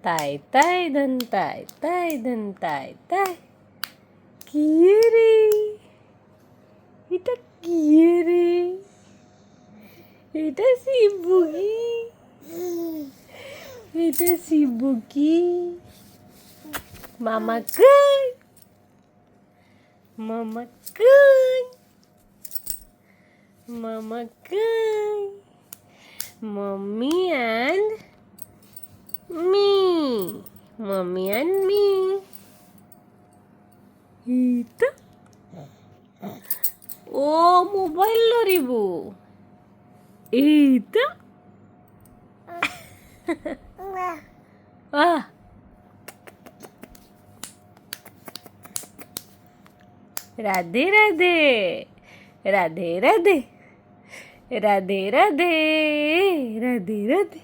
তাই তাই ধন তাই তাই ধন তাই তাই। কি রে, এটা কি রে? এটা শিবুকি, এটা শিবুকি। মামা কই, মামা কই, মামা কই? Mommy and me, mommy and me. Ita, oh mobile loribu. Ita, ah, Radhe Radhe, Radhe Radhe, Radhe Radhe, Radhe Radhe.